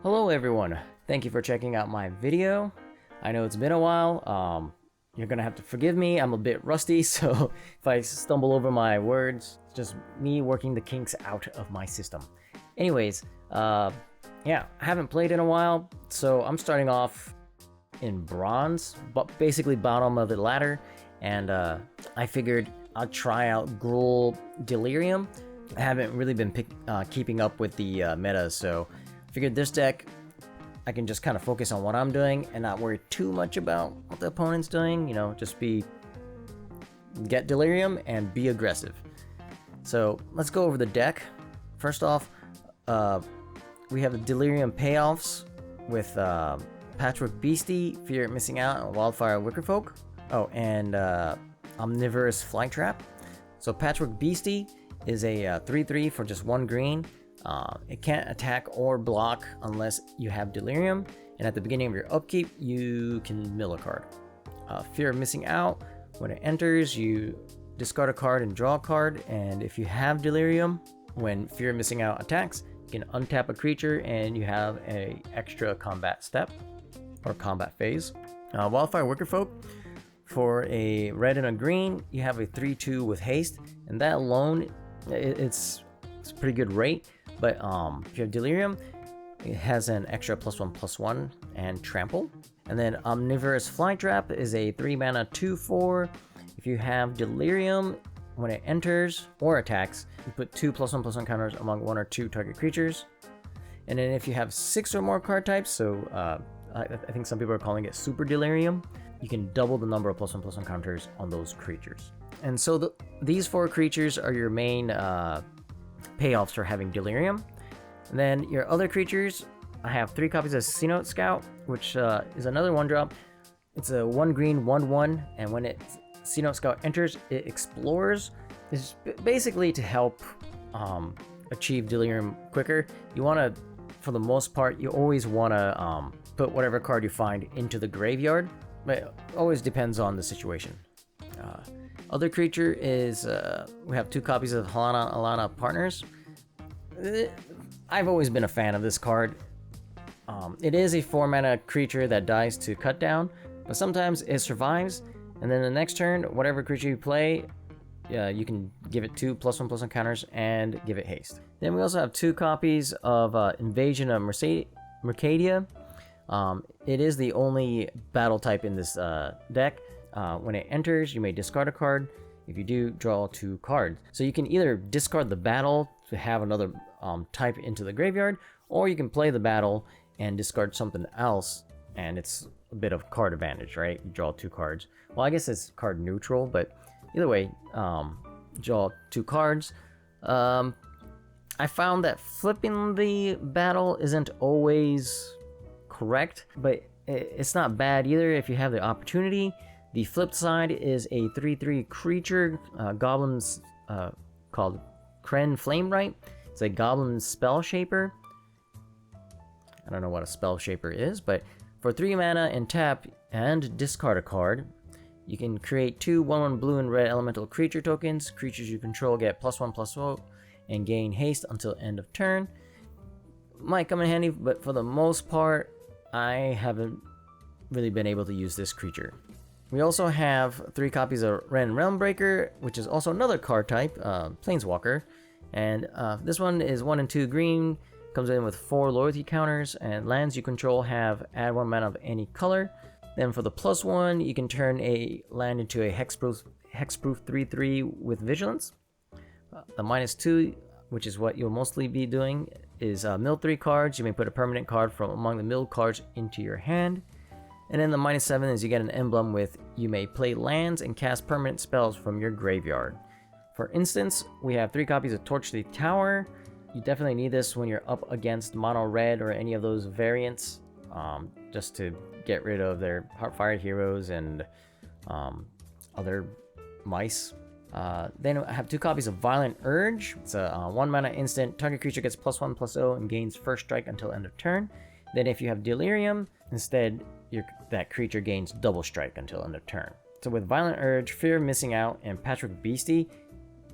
Hello everyone, thank you for checking out my video. I know it's been a while, you're gonna have to forgive me, I'm a bit rusty, so if I stumble over my words, it's just me working the kinks out of my system. Anyways, yeah, I haven't played in a while, so I'm starting off in bronze, but basically bottom of the ladder, and I figured I'll try out Gruul Delirium. I haven't really been keeping up with the meta, so I figured this deck I can just kind of focus on what I'm doing and not worry too much about what the opponent's doing, you know, just get Delirium and be aggressive. So let's go over the deck. First off, we have the Delirium payoffs with Patchwork Beastie, Fear Missing Out, and Wildfire Wickerfolk. Oh, and Omnivorous Flytrap. So Patchwork Beastie is a 3/3 for just 1 green. It can't attack or block unless you have Delirium, and at the beginning of your upkeep, you can mill a card. Fear of Missing Out, when it enters, you discard a card and draw a card, and if you have Delirium, when Fear of Missing Out attacks, you can untap a creature and you have an extra combat step or combat phase. Wildfire Wickerfolk, for a red and a green, you have a 3/2 with haste, and that alone, it's a pretty good rate. But if you have Delirium, it has an extra +1/+1 and trample. And then Omnivorous Flytrap is a 3 mana 2/4. If you have Delirium, when it enters or attacks, you put 2 +1/+1 counters among 1 or 2 target creatures. And then if you have 6 or more card types, so I think some people are calling it Super Delirium, you can double the number of +1/+1 counters on those creatures. And so these 4 creatures are your main payoffs for having Delirium. And then your other creatures, I have 3 copies of Sea Scout, which is another 1-drop. It's a 1 green 1/1, and when Sea Scout enters, it explores. It's basically to help achieve Delirium quicker. You want to, for the most part, you always want to put whatever card you find into the graveyard, but it always depends on the situation. Other creature is, we have 2 copies of Alana Partners. I've always been a fan of this card. It is a 4 mana creature that dies to cut down, but sometimes it survives, and then the next turn, whatever creature you play, you can give it 2 +1/+1 counters and give it haste. Then we also have 2 copies of Invasion of Mercadia. It is the only battle type in this deck. When it enters, you may discard a card. If you do, draw 2 cards. So you can either discard the battle to have another type into the graveyard, or you can play the battle and discard something else, and it's a bit of card advantage, right? You draw 2 cards. Well, I guess it's card neutral, but either way, draw 2 cards. I found that flipping the battle isn't always correct, but it's not bad either if you have the opportunity. The flip side is a 3/3 creature, goblins called Kren Flamewright. It's a goblin spell shaper. I don't know what a spell shaper is, but for 3 mana and tap and discard a card, you can create 2 1/1 blue and red elemental creature tokens. Creatures you control get +1/+0 and gain haste until end of turn. Might come in handy, but for the most part, I haven't really been able to use this creature. We also have 3 copies of Ren Realmbreaker, which is also another card type, Planeswalker. And this one is 1 and 2 green, comes in with 4 loyalty counters, and lands you control have add 1 mana of any color. Then for the +1, you can turn a land into a hexproof 3/3 with vigilance. The -2, which is what you'll mostly be doing, is mill 3 cards. You may put a permanent card from among the milled cards into your hand. And then the -7 is you get an emblem with you may play lands and cast permanent spells from your graveyard. For instance, we have 3 copies of Torch the Tower. You definitely need this when you're up against mono red or any of those variants, just to get rid of their Heartfire heroes and other mice. Then I have 2 copies of Violent Urge. It's a 1 mana instant. Target creature gets +1/+0 and gains first strike until end of turn. Then if you have Delirium, instead that creature gains double strike until end of turn. So with Violent Urge, Fear of Missing Out, and Patchwork Beastie,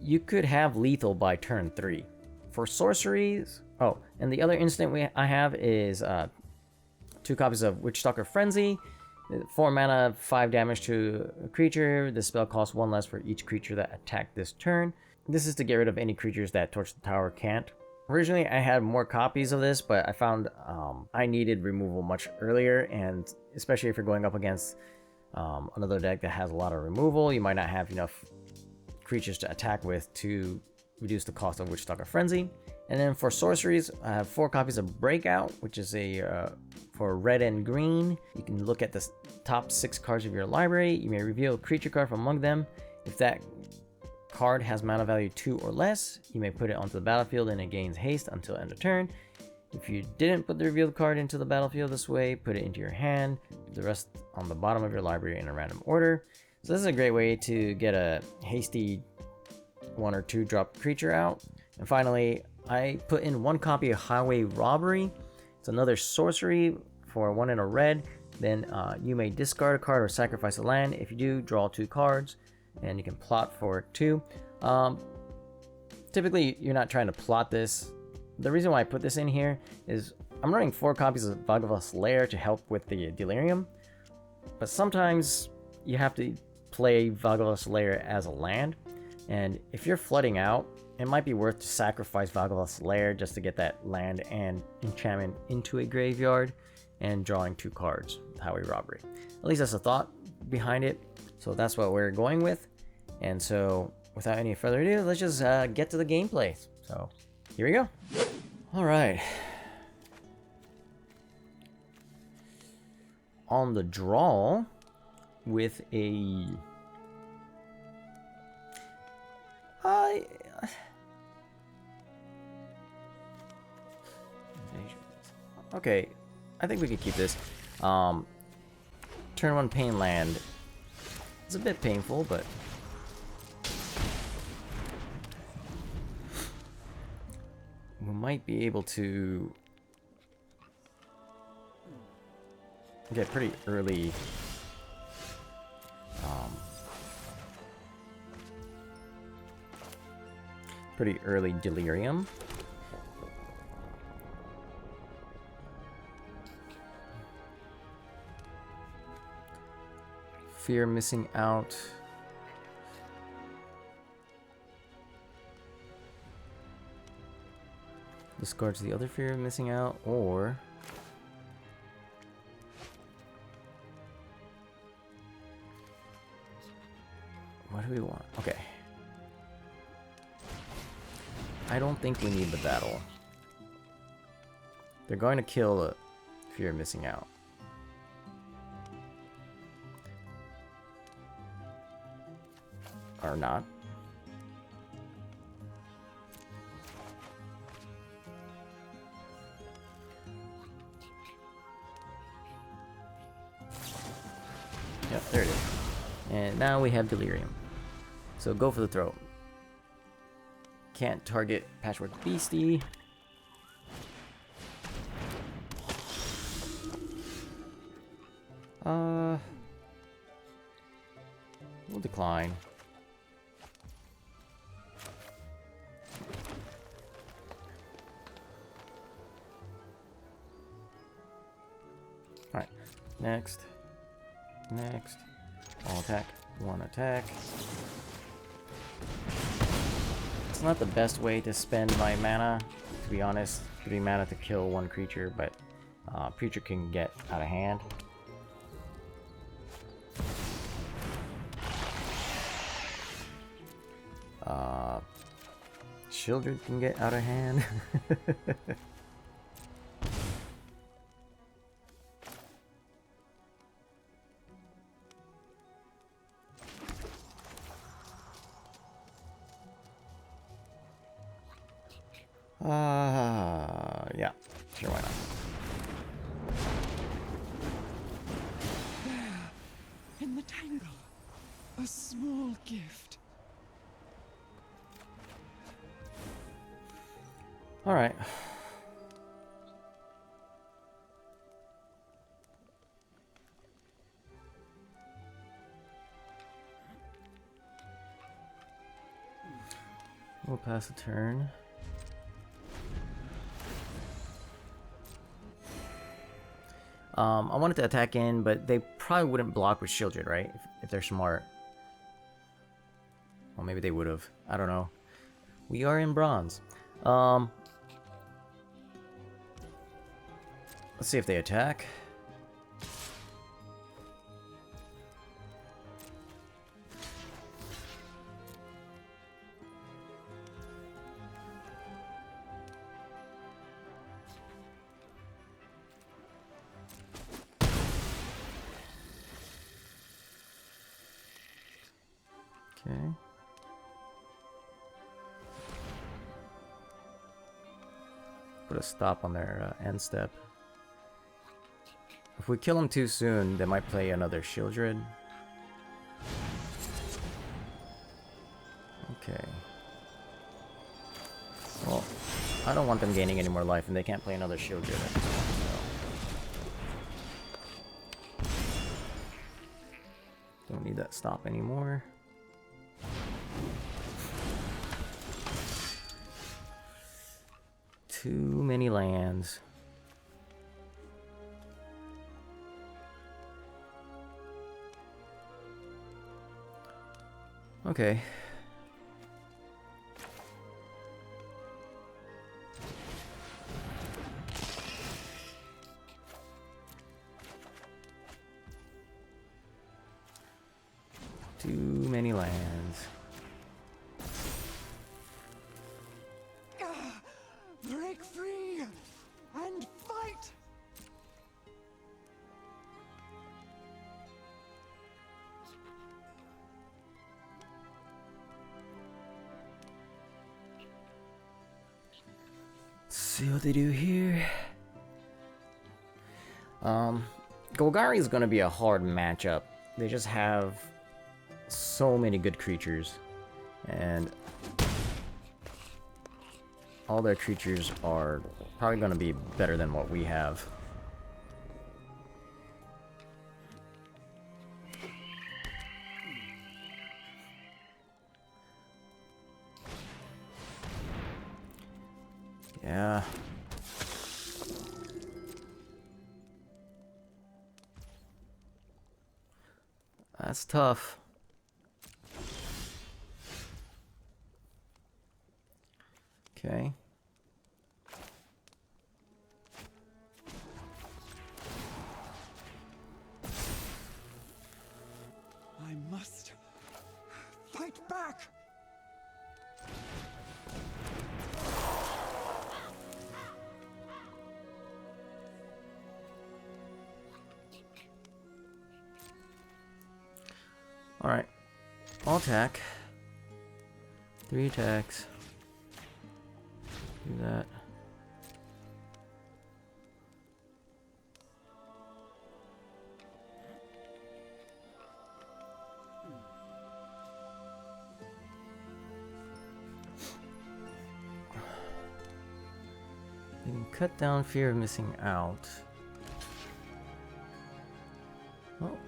you could have lethal by turn 3. For sorceries, Oh, and the other instant I have is 2 copies of Witchstalker Frenzy. 4 mana, 5 damage to a creature. This spell costs 1 less for each creature that attacked this turn. This is to get rid of any creatures that Torch the Tower can't. Originally, I had more copies of this, but I found I needed removal much earlier, and especially if you're going up against another deck that has a lot of removal, you might not have enough creatures to attack with to reduce the cost of Witchstalker Frenzy. And then for sorceries, I have 4 copies of Breakout, which is a for red and green. You can look at the top 6 cards of your library. You may reveal a creature card from among them. If that card has mana value 2 or less, you may put it onto the battlefield and it gains haste until end of turn. If you didn't put the revealed card into the battlefield this way, put it into your hand, the rest on the bottom of your library in a random order. So this is a great way to get a hasty 1 or 2 drop creature out. And finally, I put in 1 copy of Highway Robbery. It's another sorcery for 1 and a red. Then you may discard a card or sacrifice a land. If you do, draw 2 cards, and you can plot for 2. Typically, you're not trying to plot this. The reason why I put this in here is I'm running 4 copies of Vagabond's Lair to help with the Delirium, but sometimes you have to play Vagabond's Lair as a land, and if you're flooding out, it might be worth to sacrifice Vagabond's Lair just to get that land and enchantment into a graveyard and drawing 2 cards, Highway Robbery. At least that's a thought behind it, so that's what we're going with. And so without any further ado, let's just get to the gameplay. So here we go. All right. On the draw with a... Okay, I think we could keep this. Turn 1 pain land. It's a bit painful, but... we might be able to get pretty early Delirium. Fear missing out. Discards the other fear missing out, or what do we want? Okay. I don't think we need the battle. They're going to kill the fear missing out. Or not. Yep, there it is. And now we have Delirium. So go for the throat. Can't target Patchwork Beastie. We'll decline. Alright, next. Next. All attack. 1 attack. It's not the best way to spend my mana, to be honest. 3 mana to kill 1 creature, but creature can get out of hand. Children can get out of hand. Yeah, sure, why not? There, in the tangle, a small gift. All right. We'll pass a turn. I wanted to attack in, but they probably wouldn't block with Shieldred, right? If they're smart. Well, maybe they would have. I don't know. We are in bronze. Let's see if they attack. Okay. Put a stop on their end step. If we kill them too soon, they might play another Shieldred. Okay. Well, I don't want them gaining any more life, and they can't play another Shieldred at this point, so. Don't need that stop anymore. Too many lands. Okay. Too many lands. Break free and fight! Let's see what they do here. Golgari is gonna be a hard matchup. They just have so many good creatures, and all their creatures are probably gonna be better than what we have. Yeah. That's tough. Okay. I must fight back! Alright. I'll attack. 3 attacks. Do that. You can cut down fear of missing out. Oh.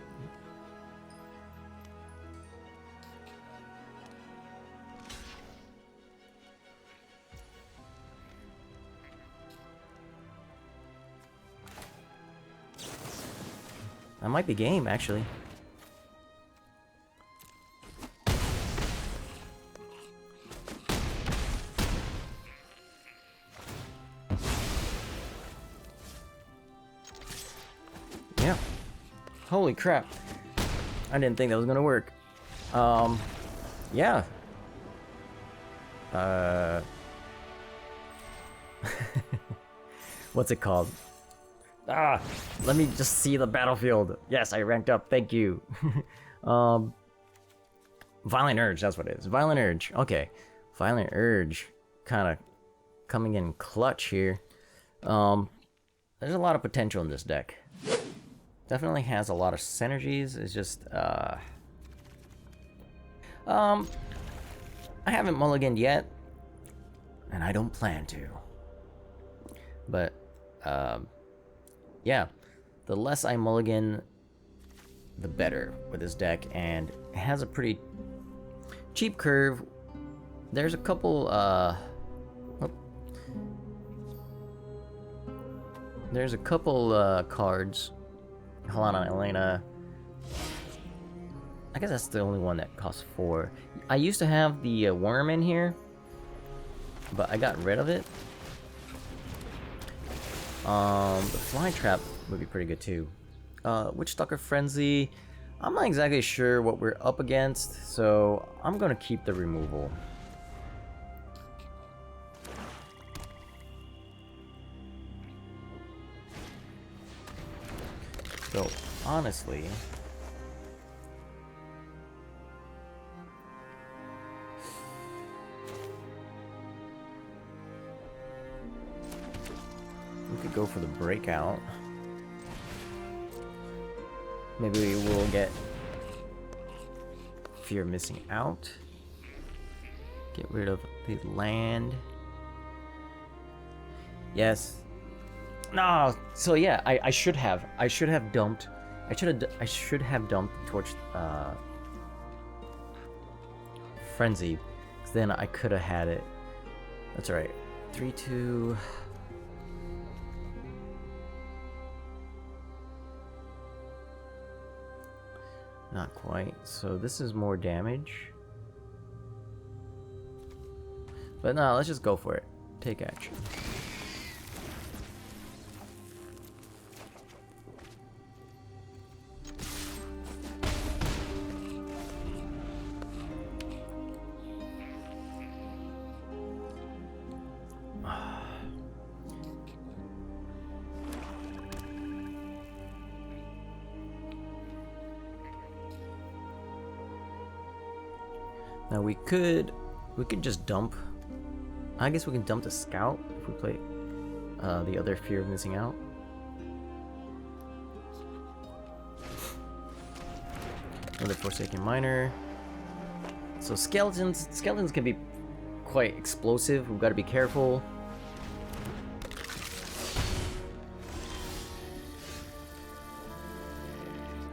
That might be game, actually. Yeah. Holy crap. I didn't think that was gonna work. Yeah. What's it called? Ah, let me just see the battlefield. Yes, I ranked up. Thank you. Violent Urge, that's what it is. Violent Urge. Okay. Violent Urge kind of coming in clutch here. There's a lot of potential in this deck. Definitely has a lot of synergies. It's just I haven't mulliganed yet, and I don't plan to. But yeah, the less I mulligan, the better with this deck, and it has a pretty cheap curve. There's a couple There's a couple cards. Helena, Elena. I guess that's the only one that costs 4. I used to have the worm in here, but I got rid of it. The fly trap would be pretty good too. Witch Stalker Frenzy. I'm not exactly sure what we're up against, so I'm gonna keep the removal. So honestly, we could go for the breakout. Maybe we will get Fear of Missing Out. Get rid of the land. Yes. No. So yeah, I should have dumped. I should have dumped Torch Frenzy, because then I could have had it. That's right. 3-2. Not quite. So this is more damage. But no, let's just go for it. Take action. Now we could just dump. I guess we can dump the scout if we play the other Fear of Missing Out. Another Forsaken Miner. So skeletons can be quite explosive. We've got to be careful.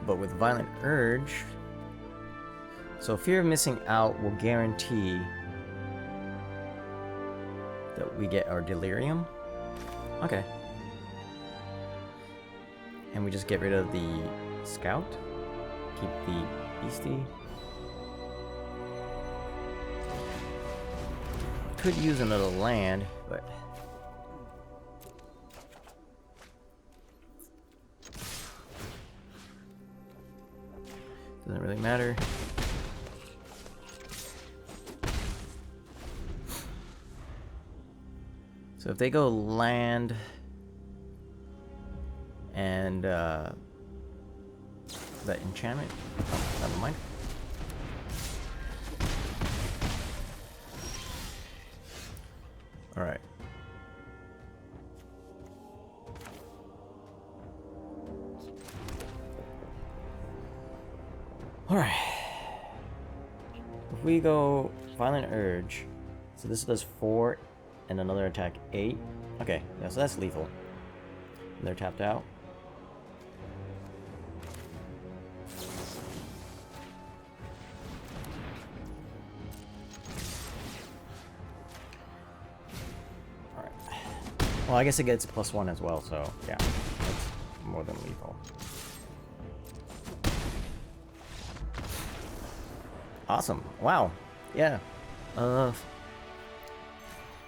But with Violent Urge, so Fear of Missing Out will guarantee that we get our Delirium. Okay. And we just get rid of the Scout. Keep the Beastie. Could use another land, but doesn't really matter. So if they go land and that enchantment, oh, never mind. All right. All right. If we go Violent Urge, so this does 4. And another attack 8. Okay, yeah, so that's lethal. And they're tapped out. Alright. Well, I guess it gets +1 as well, so yeah, that's more than lethal. Awesome. Wow. Yeah.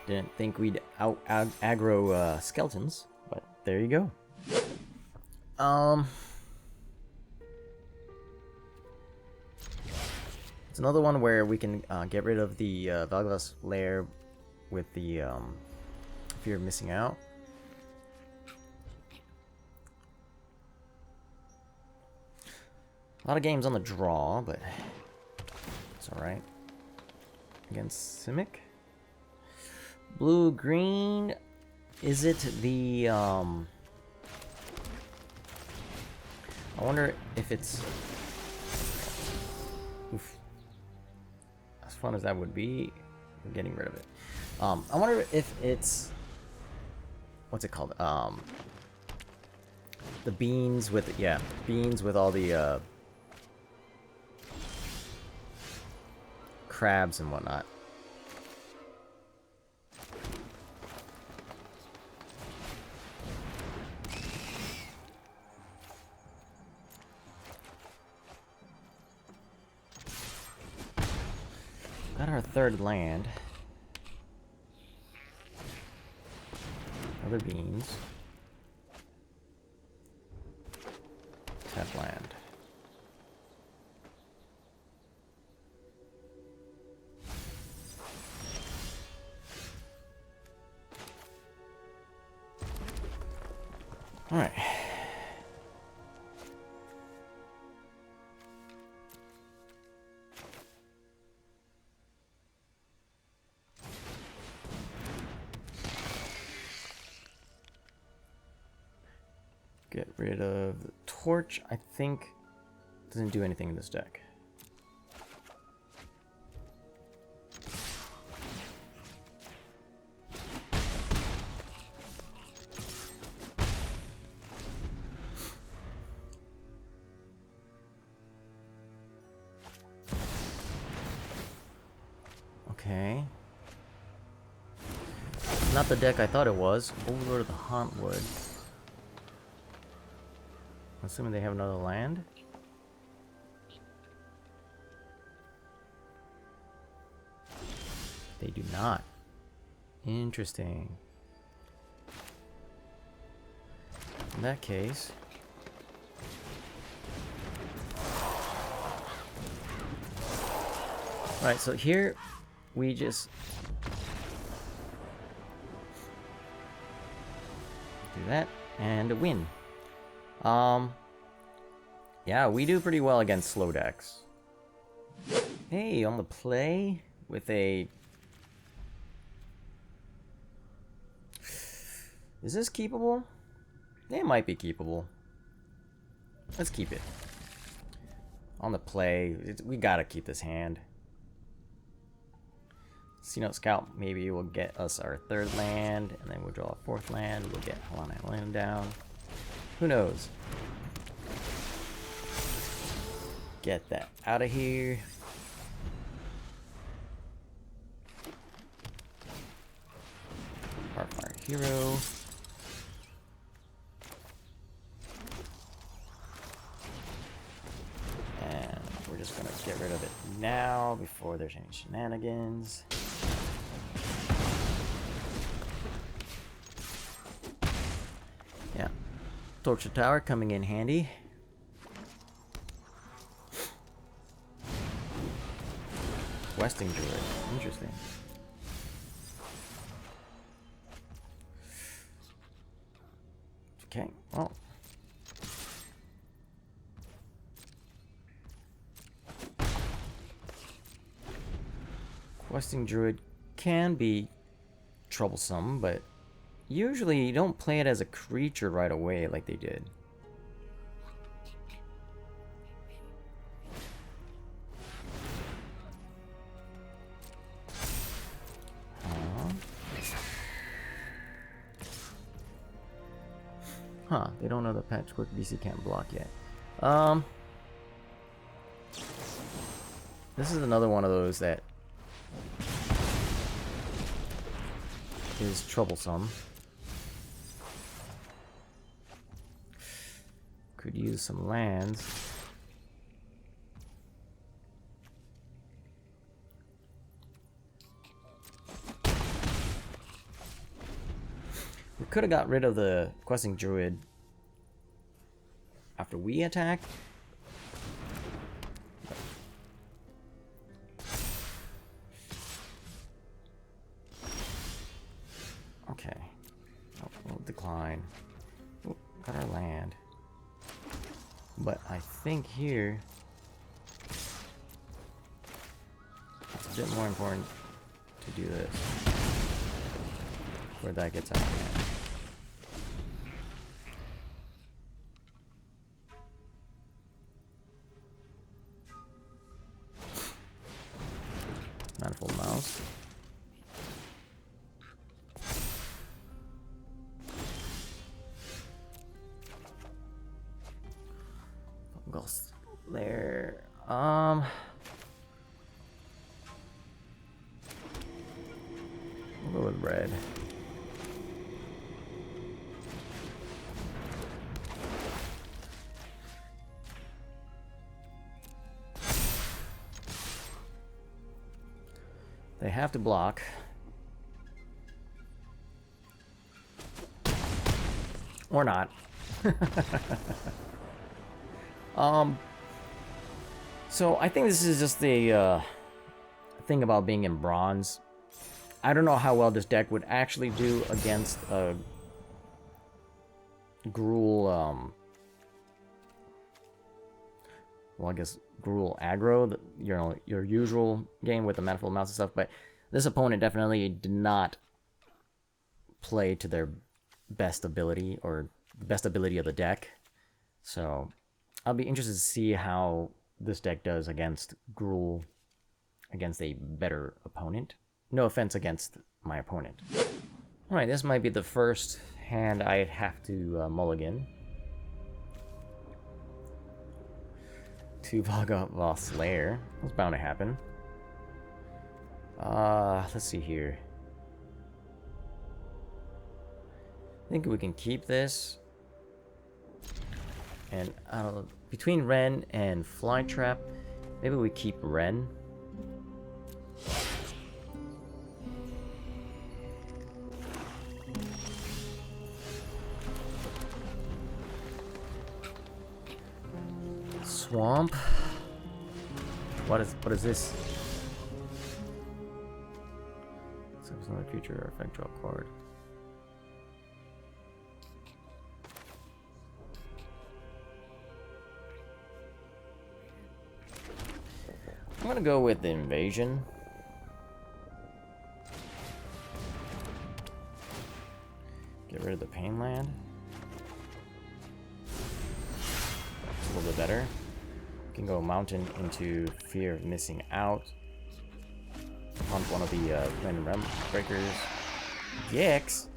Didn't think we'd aggro skeletons, but there you go. It's another one where we can get rid of the Valglas lair with the Fear of Missing Out. A lot of games on the draw, but it's alright. Against Simic. Blue green, is it the I wonder if it's, oof, as fun as that would be, I'm getting rid of it. I wonder if it's, what's it called? The beans with, yeah, beans with all the crabs and whatnot. Got our third land. Other beans. Tap land. All right. Get rid of the torch. I think doesn't do anything in this deck. Okay. Not the deck I thought it was. Overlord of the Hauntwood. Assuming they have another land. They do not. Interesting. In that case... Alright, so here we just... do that and a win. Yeah, we do pretty well against slow decks. Hey, on the play with a... Is this keepable? It might be keepable. Let's keep it. On the play, we gotta keep this hand. Note Scout maybe will get us our third land, and then we'll draw a fourth land. We'll get Helena land down. Who knows? Get that out of here. Heartfire Hero. And we're just gonna get rid of it now before there's any shenanigans. Yeah. Torture Tower coming in handy. Questing Druid. Interesting. Okay, well. Questing Druid can be troublesome, but usually you don't play it as a creature right away like they did. Huh, they don't know the Patchwork BC can't block yet. This is another one of those that is troublesome. Could use some lands. We could have got rid of the Questing Druid after we attack. Okay. Oh, we'll decline. Oh, got our land. But I think here it's a bit more important to do this before that gets out of hand. Manifold Mouse. Goes there. We'll go with red. They have to block. Or not. So I think this is just the thing about being in bronze. I don't know how well this deck would actually do against Gruul, well, I guess Gruul aggro, your usual game with the manifold mouse and stuff, but this opponent definitely did not play to their best ability, or the best ability of the deck. So I'll be interested to see how this deck does against Gruul, against a better opponent. No offense against my opponent. Alright, this might be the first hand I'd have to mulligan. 2 Vagavoth's Lair. That's bound to happen. Let's see here. I think we can keep this. And between Ren and Flytrap, maybe we keep Ren. Swamp. What is this? So it's another creature or effect, draw a card. I'm gonna go with the invasion. Get rid of the pain land. It's a little bit better. Can go mountain into fear of missing out. Pump one of the random realm breakers. Yikes!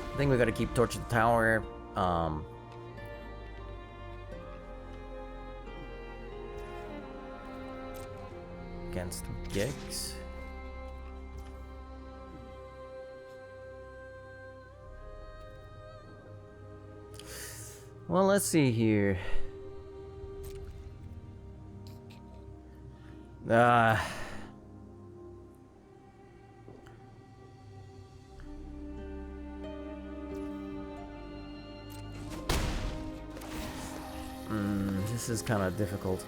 I think we gotta keep Torch of the Tower. Against Gix. Well, let's see here. This is kind of difficult.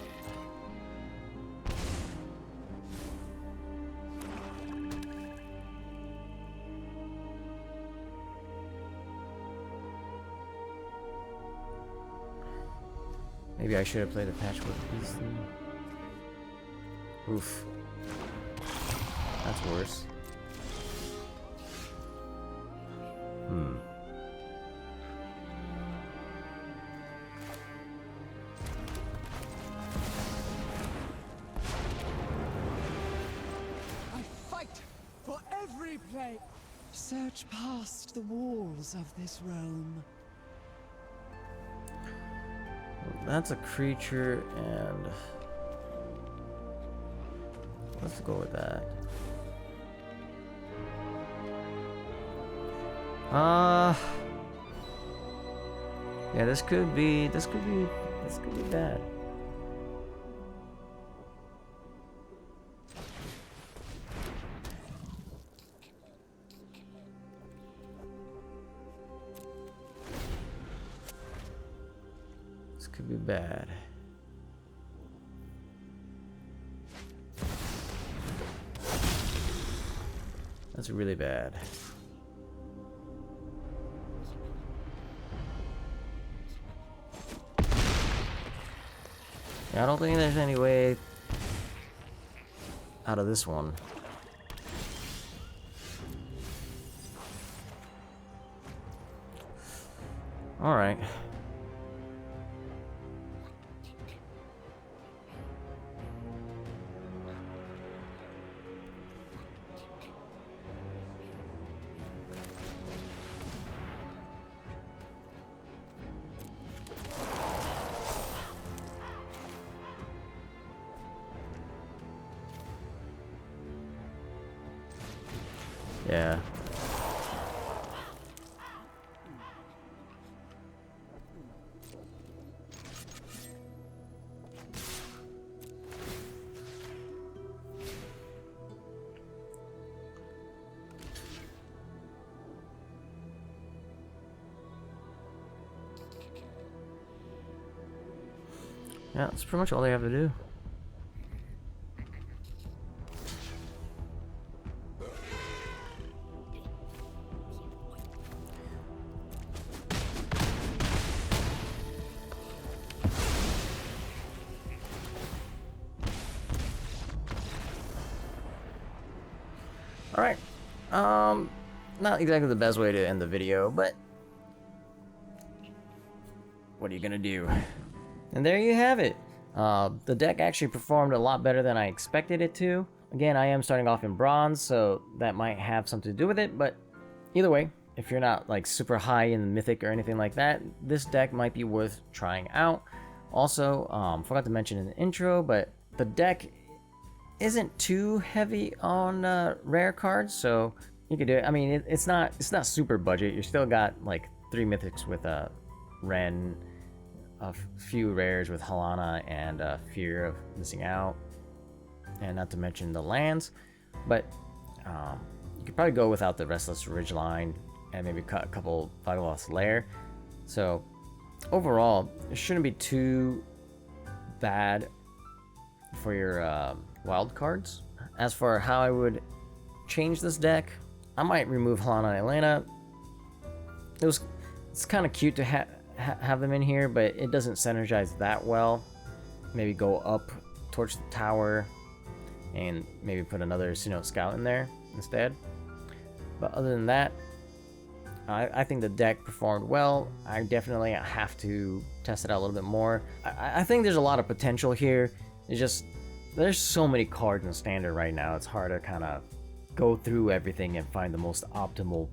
Maybe I should have played a Patchwork Beast. Oof. That's worse. Search past the walls of this realm. That's a creature, and let's go with that. Yeah, this could be bad. Could be bad. That's really bad. Yeah, I don't think there's any way out of this one. All right. Yeah. Yeah, that's pretty much all they have to do. Alright. Not exactly the best way to end the video, but what are you gonna do? And there you have it. The deck actually performed a lot better than I expected it to. Again, I am starting off in bronze, so that might have something to do with it, but either way, if you're not like super high in mythic or anything like that, this deck might be worth trying out. Also, forgot to mention in the intro, but the deck isn't too heavy on rare cards, so you could do it. I mean, it's not super budget. You still got like 3 mythics with Ren, a few rares with Halana, and Fear of Missing Out, and not to mention the lands. But you could probably go without the Restless Ridgeline and maybe cut a couple Vital's Lair. So overall, it shouldn't be too bad for your wild cards. As for how I would change this deck, I might remove Halana and Elena. It's kind of cute to have them in here, but it doesn't synergize that well. Maybe go up towards the tower and maybe put another Scout in there instead. But other than that, I think the deck performed well. I definitely have to test it out a little bit more. I think there's a lot of potential here. It's just there's so many cards in standard right now. It's hard to kind of go through everything and find the most optimal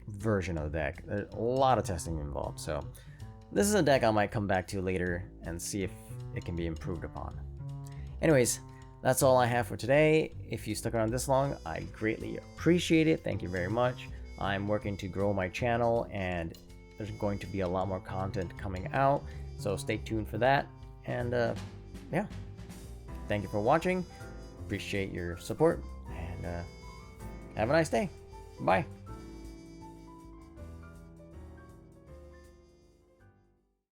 version of the deck. There's a lot of testing involved. So this is a deck I might come back to later and see if it can be improved upon. Anyways, that's all I have for today. If you stuck around this long, I greatly appreciate it. Thank you very much. I'm working to grow my channel, and there's going to be a lot more content coming out, so stay tuned for that. And yeah, thank you for watching. Appreciate your support, and have a nice day. Bye.